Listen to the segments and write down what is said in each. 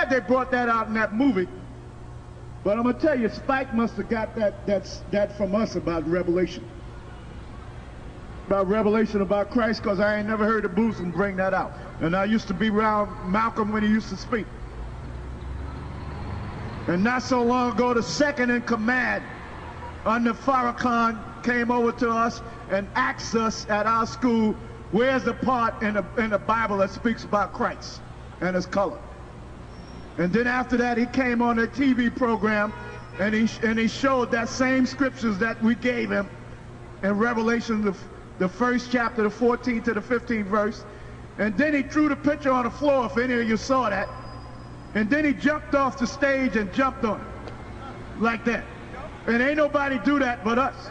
glad they brought that out in that movie. But I'm going to tell you, Spike must have got that from us about Revelation. About Revelation about Christ, because I ain't never heard the Boozum bring that out. And I used to be around Malcolm when he used to speak. And not so long ago, the second in command under Farrakhan came over to us and asked us at our school, where's the part in the Bible that speaks about Christ and his color? And then after that, he came on a TV program and he showed that same scriptures that we gave him in Revelation, the first chapter, the 14th to the 15th verse. And then he threw the picture on the floor, if any of you saw that. And then he jumped off the stage and jumped on it, like that. And ain't nobody do that but us.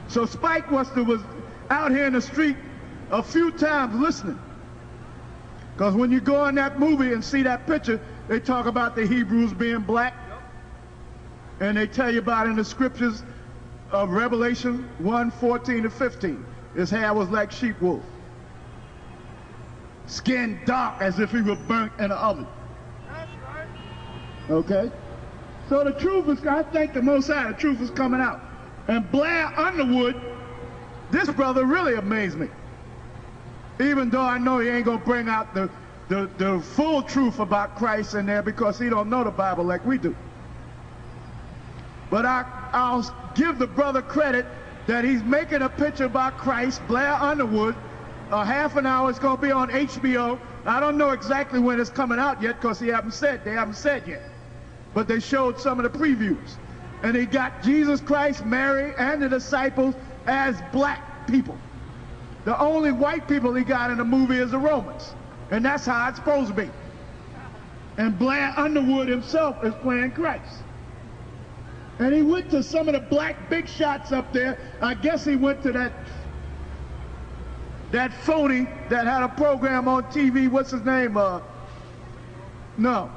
So Spike was out here in the street a few times listening. Because when you go in that movie and see that picture, they talk about the Hebrews being black. And they tell you about in the scriptures of Revelation 1:14 to 15. His hair was like sheep wool. Skin dark as if he was burnt in an oven. That's right. Okay? So the truth is, I think the Most High, the truth is coming out. And Blair Underwood, this brother really amazed me. Even though I know he ain't gonna bring out the full truth about Christ in there because he don't know the Bible like we do. But I'll give the brother credit that he's making a picture about Christ, Blair Underwood. A half an hour, it's going to be on HBO. I don't know exactly when it's coming out yet because they haven't said yet. But they showed some of the previews. And he got Jesus Christ, Mary, and the disciples as black people. The only white people he got in the movie is the Romans. And that's how it's supposed to be. And Blair Underwood himself is playing Christ. And he went to some of the black big shots up there. I guess he went to that phony that had a program on TV. What's his name? No,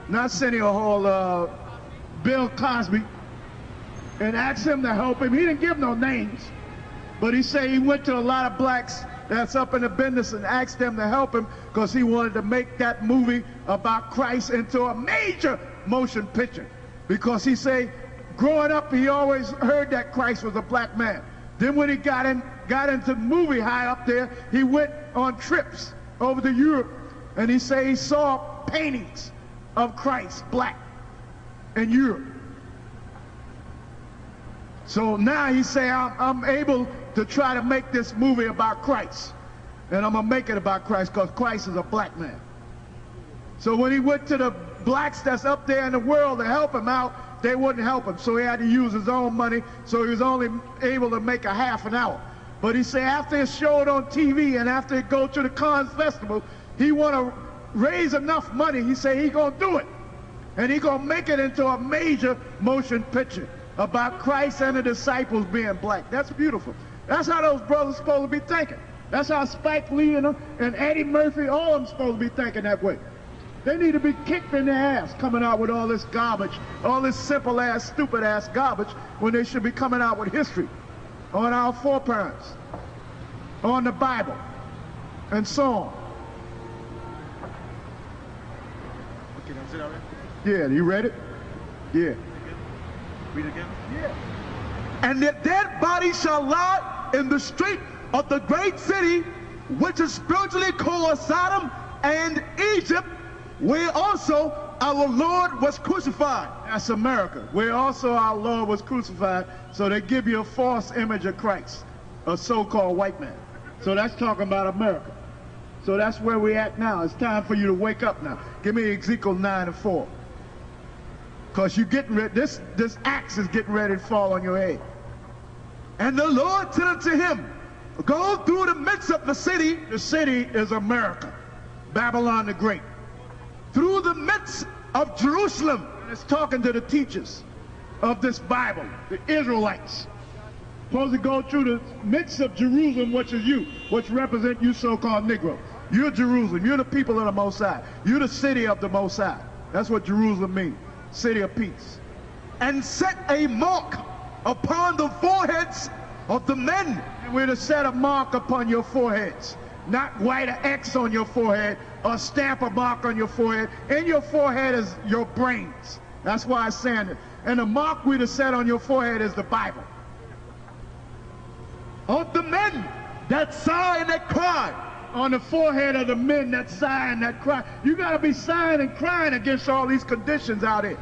not Senio Hall. Bill Cosby. And asked him to help him. He didn't give no names, but he said he went to a lot of blacks that's up in the business and asked them to help him because he wanted to make that movie about Christ into a major motion picture. Because he said, growing up, he always heard that Christ was a black man. Then when he got into the movie high up there, he went on trips over to Europe, and he said he saw paintings of Christ, black, in Europe. So now he say, I'm able to try to make this movie about Christ. And I'm going to make it about Christ because Christ is a black man. So when he went to the blacks that's up there in the world to help him out, they wouldn't help him. So he had to use his own money. So he was only able to make a half an hour. But he said after it showed on TV and after it go to the Cannes Festival, he want to raise enough money. He said he going to do it. And he going to make it into a major motion picture about Christ and the disciples being black. That's beautiful. That's how those brothers supposed to be thinking. That's how Spike Lee and Eddie Murphy, all of them supposed to be thinking that way. They need to be kicked in their ass coming out with all this garbage, all this simple ass, stupid ass garbage when they should be coming out with history on our foreparents, on the Bible, and so on. Okay, that's it already? Yeah, you read it? Yeah. Read it again? Yeah. And their dead bodies shall lie in the street of the great city, which is spiritually called Sodom and Egypt, where also our Lord was crucified. That's America, where also our Lord was crucified. So they give you a false image of Christ, a so-called white man. So that's talking about America. So that's where we're at now. It's time for you to wake up now. Give me Ezekiel 9:4. Because you're getting ready, this axe is getting ready to fall on your head. And the Lord said unto him, go through the midst of the city. The city is America, Babylon the Great. Through the midst of Jerusalem. And it's talking to the teachers of this Bible, the Israelites. Supposed to go through the midst of Jerusalem, which is you, which represent you so-called Negro. You're Jerusalem. You're the people of the Most High. You're the city of the Most High. That's what Jerusalem means. City of peace. And set a mark upon the foreheads of the men. And we're to set a mark upon your foreheads. not write an X on your forehead or stamp a mark on your forehead. In your forehead is your brains. That's why I'm saying it. And the mark we'd have set on your forehead is the Bible. Of the men that sigh and that cry. On the forehead of the men that sigh and that cry. You got to be sighing and crying against all these conditions out here.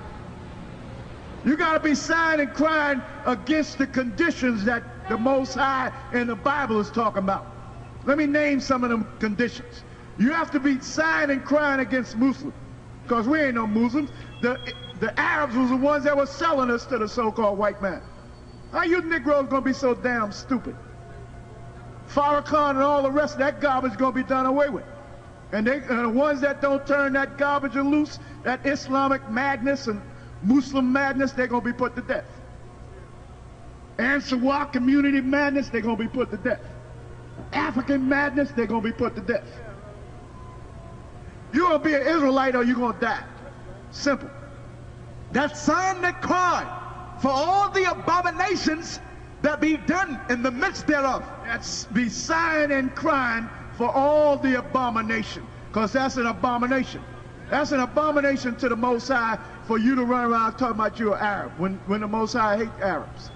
You got to be sighing and crying against the conditions that the Most High in the Bible is talking about. Let me name some of them conditions. You have to be sighing and crying against Muslims, because we ain't no Muslims. The Arabs was the ones that were selling us to the so-called white man. How you Negroes gonna be so damn stupid? Farrakhan and all the rest of that garbage gonna be done away with. And the ones that don't turn that garbage loose, that Islamic madness and Muslim madness, they're going to be put to death. Ansarwar community madness, they're going to be put to death. African madness, they're going to be put to death. You're going to be an Israelite or you're going to die. Simple. That sign that cry for all the abominations that be done in the midst thereof. That's be sighing and crying for all the abomination, because that's an abomination. That's an abomination to the Most High for you to run around talking about you're Arab when the Most High hate Arabs.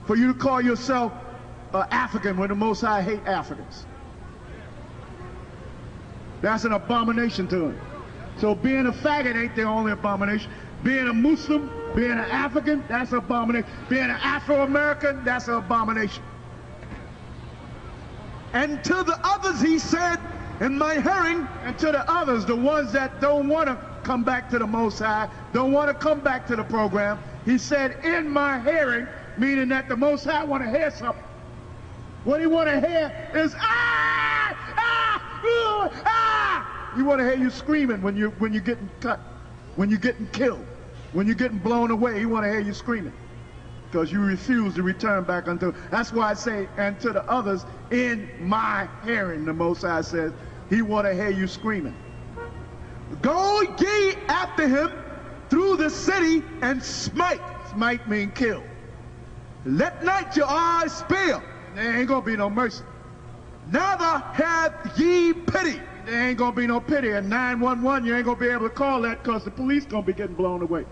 For you to call yourself African when the Most High hate Africans. That's an abomination to him. So being a faggot ain't the only abomination. Being a Muslim, being an African, that's an abomination. Being an Afro-American, that's an abomination. And to the others he said, in my hearing, and to the others, the ones that don't want to come back to the Most High, don't want to come back to the program, he said, in my hearing, meaning that the Most High want to hear something. What he want to hear is, ah, ah, ooh, ah. He want to hear you screaming when you're getting cut, when you're getting killed, when you're getting blown away. He want to hear you screaming, because you refuse to return back unto. That's why I say, and to the others, in my hearing, the Most High says, he want to hear you screaming. Go ye after him through the city and smite. Smite mean kill. Let not your eyes spare. There ain't gonna be no mercy. Neither have ye pity. There ain't gonna be no pity. And 911, you ain't gonna be able to call that, because the police gonna be getting blown away.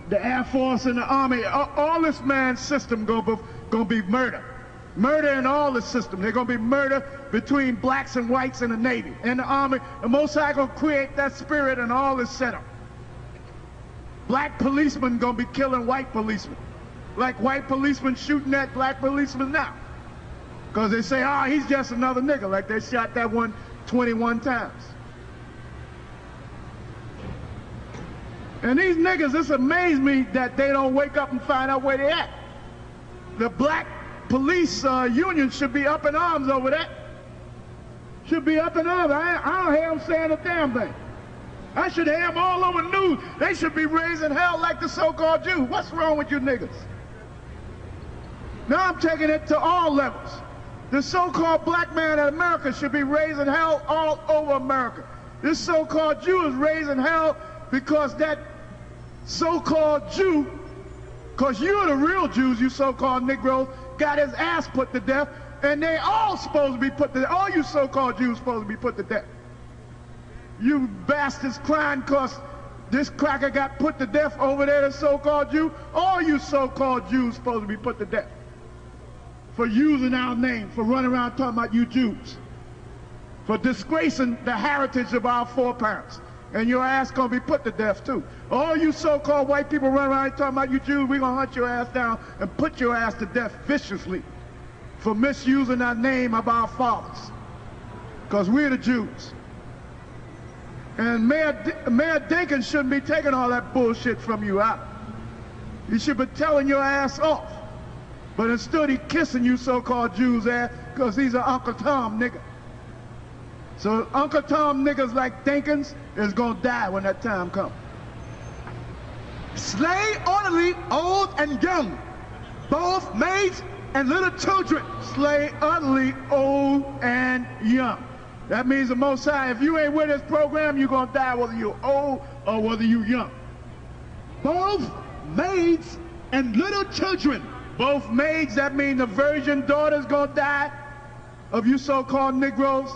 The Air Force and the Army, all this man's system gonna be murder. Murder in all the system. They're gonna be murder between blacks and whites in the Navy and the Army. The Most High gonna create that spirit and all this setup. Black policemen gonna be killing white policemen, like white policemen shooting at black policemen now, because they say, oh, he's just another nigga, like they shot that one 21 times. And these niggas, it's amazed me that they don't wake up and find out where they at. The black police union should be up in arms over that. Should be up in arms. I don't hear them saying a damn thing. I should hear them all over the news. They should be raising hell like the so-called Jews. What's wrong with you niggas? Now I'm taking it to all levels. The so-called black man in America should be raising hell all over America. This so-called Jew is raising hell because that so-called Jew, because you're the real Jews, you so-called Negroes, got his ass put to death, and they all supposed to be put to death. All you so-called Jews supposed to be put to death. You bastards crying because this cracker got put to death over there, the so-called Jew. All you so-called Jews supposed to be put to death for using our name, for running around talking about you Jews, for disgracing the heritage of our foreparents. And your ass gonna be put to death too. All you so-called white people running around talking about you Jews, we're gonna hunt your ass down and put your ass to death viciously for misusing our name of our fathers. Because we're the Jews. And Mayor Dinkins shouldn't be taking all that bullshit from you out. He should be telling your ass off. But instead he kissing you so-called Jews ass because he's an Uncle Tom nigga. So Uncle Tom niggas like Dinkins is gonna die when that time comes. Slay utterly old and young, both maids and little children. Slay utterly old and young. That means the Most High, if you ain't with this program, you're gonna die whether you're old or whether you're young. Both maids and little children, both maids, that mean the virgin daughter's gonna die of you so-called Negroes.